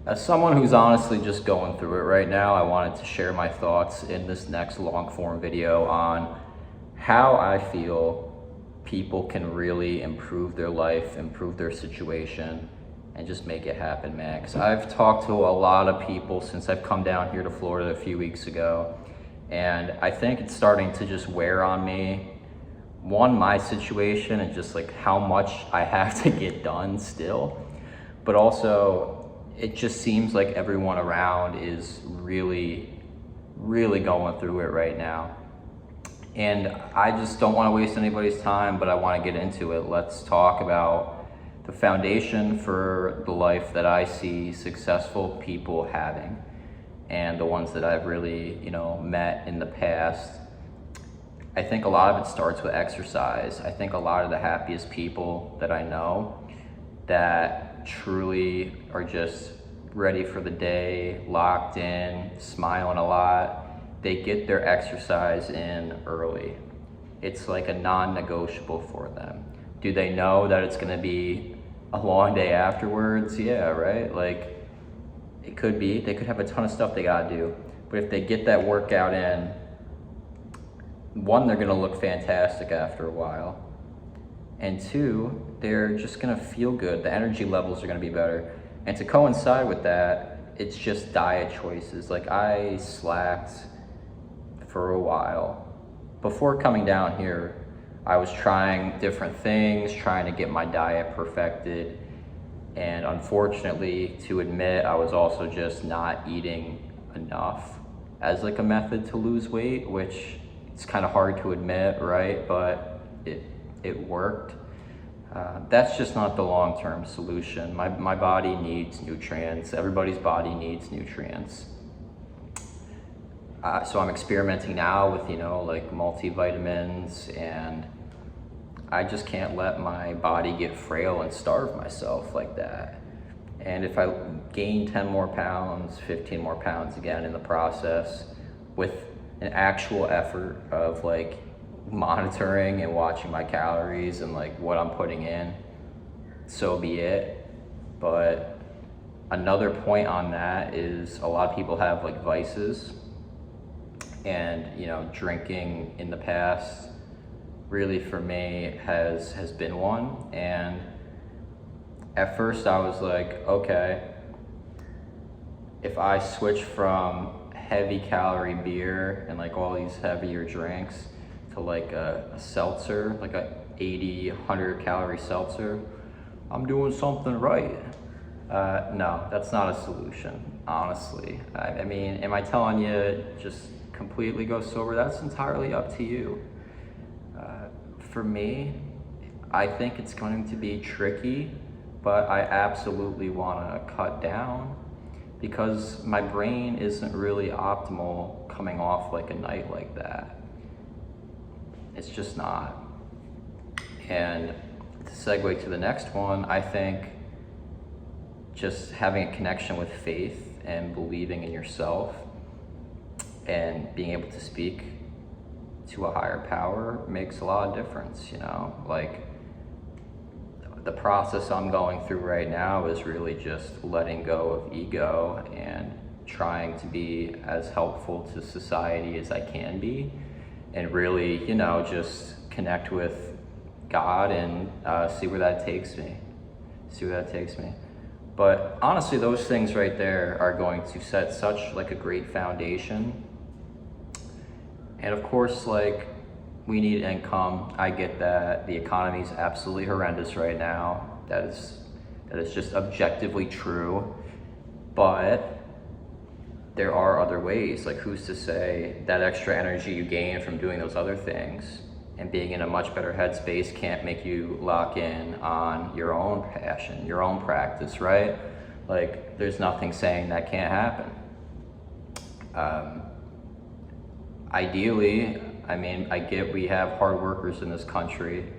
As someone who's honestly just going through it right now, I wanted to share my thoughts in this next long form video on how I feel people can really improve their life, improve their situation, and just make it happen, man. 'Cause I've talked to a lot of people since I've come down here to Florida a few weeks ago, and I think it's starting to just wear on me. One, my situation and just like how much I have to get done still, but also it just seems like everyone around is really going through it right now. And I just don't want to waste anybody's time, but I want to get into it. Let's talk about the foundation for the life that I see successful people having, and the ones that I've really, met in the past. I think a lot of it starts with exercise. I think a lot of the happiest people that I know that truly are just ready for the day, locked in, smiling a lot, they get their exercise in early. It's like a non-negotiable for them. Do they know that it's gonna be a long day afterwards? Yeah, right? Like, it could be. They could have a ton of stuff they gotta do. But if they get that workout in, one, they're gonna look fantastic after a while. And two, they're just gonna feel good. The energy levels are gonna be better. And to coincide with that, it's just diet choices. Like, I slacked for a while. Before coming down here, I was trying different things, trying to get my diet perfected. And unfortunately, to admit, I was also just not eating enough as like a method to lose weight, which it's kind of hard to admit, right? But it worked. That's just not the long-term solution. My body needs nutrients. Everybody's body needs nutrients. So I'm experimenting now with, like multivitamins, and I just can't let my body get frail and starve myself like that. And if I gain 10 more pounds, 15 more pounds again in the process with an actual effort of like monitoring and watching my calories and like what I'm putting in, so be it. But another point on that is a lot of people have like vices, and drinking in the past really for me has been one. And at first I was like, okay, if I switch from heavy calorie beer and like all these heavier drinks to like a seltzer, like a 80, 100 calorie seltzer, I'm doing something right. No, that's not a solution, honestly. I mean, am I telling you just completely go sober? That's entirely up to you. For me, I think it's going to be tricky, but I absolutely want to cut down because my brain isn't really optimal coming off like a night like that. It's just not. And to segue to the next one, I think just having a connection with faith and believing in yourself and being able to speak to a higher power makes a lot of difference, like the process I'm going through right now is really just letting go of ego and trying to be as helpful to society as I can be, and really, just connect with God and see where that takes me. But honestly, those things right there are going to set such like a great foundation. And of course, like, we need income. I get that the economy is absolutely horrendous right now. That is just objectively true. But there are other ways. Like, who's to say that extra energy you gain from doing those other things and being in a much better headspace can't make you lock in on your own passion, your own practice, right? Like, there's nothing saying that can't happen. Ideally, I mean, I get we have hard workers in this country,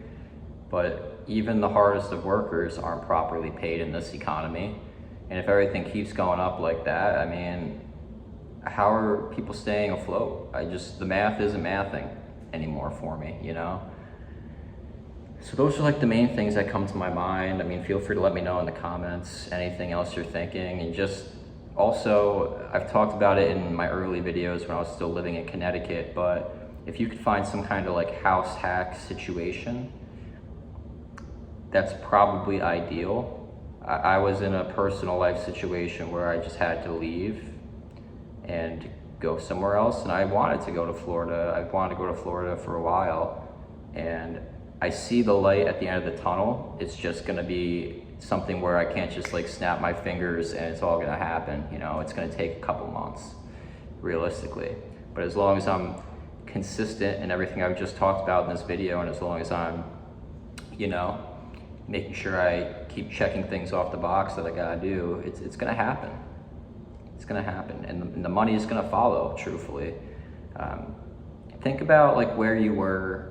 but even the hardest of workers aren't properly paid in this economy. And if everything keeps going up like that, I mean, how are people staying afloat? The math isn't mathing anymore for me, So those are like the main things that come to my mind. I mean, feel free to let me know in the comments anything else you're thinking. And just also, I've talked about it in my early videos when I was still living in Connecticut, but if you could find some kind of like house hack situation, that's probably ideal. I was in a personal life situation where I just had to leave and go somewhere else, and I wanted to go to Florida. I wanted to go to Florida for a while, and I see the light at the end of the tunnel. It's just gonna be something where I can't just like snap my fingers and it's all gonna happen. You know, it's gonna take a couple months, realistically. But as long as I'm consistent in everything I've just talked about in this video, and as long as I'm, you know, making sure I keep checking things off the box that I gotta do, it's gonna happen. It's gonna happen, and the money is gonna follow, truthfully. Think about like where you were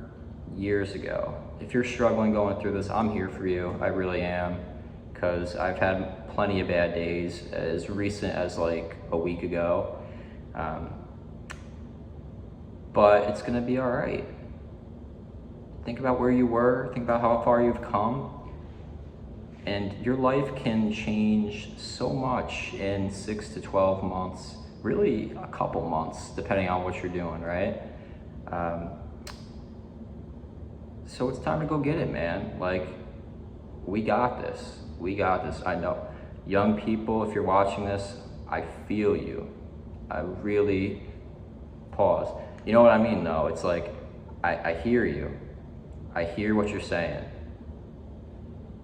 years ago. If you're struggling going through this, I'm here for you, I really am, because I've had plenty of bad days as recent as like a week ago. But it's gonna be all right. Think about where you were, think about how far you've come, and your life can change so much in 6 to 12 months, really a couple months, depending on what you're doing, right? So it's time to go get it, man. Like, we got this. We got this. I know. Young people, if you're watching this, I feel you. I really pause. You know what I mean, though? It's like, I hear you. I hear what you're saying.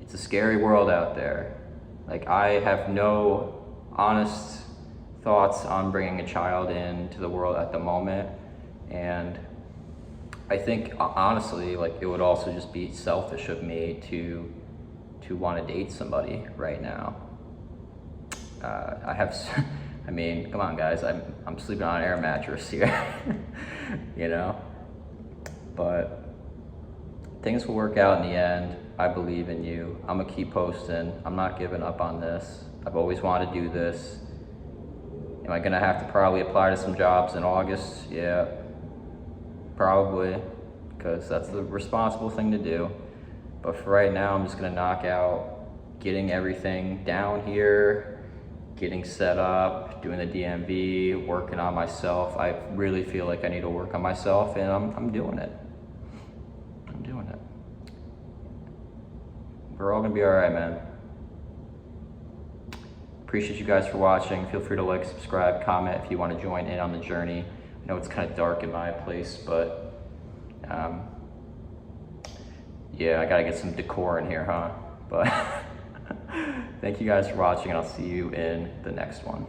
It's a scary world out there. Like, I have no honest thoughts on bringing a child into the world at the moment. And I think, honestly, like, it would also just be selfish of me to want to date somebody right now. I mean, come on, guys. I'm sleeping on an air mattress here, you know? But things will work out in the end. I believe in you. I'm gonna keep posting. I'm not giving up on this. I've always wanted to do this. Am I gonna have to probably apply to some jobs in August? Yeah, probably, because that's the responsible thing to do. But for right now, I'm just gonna knock out getting everything down here, getting set up, doing the DMV, working on myself. I really feel like I need to work on myself, and I'm doing it. I'm doing it. We're all gonna be all right, man. Appreciate you guys for watching. Feel free to like, subscribe, comment if you want to join in on the journey. I know it's kind of dark in my place, but yeah, I gotta get some decor in here, huh? But thank you guys for watching, and I'll see you in the next one.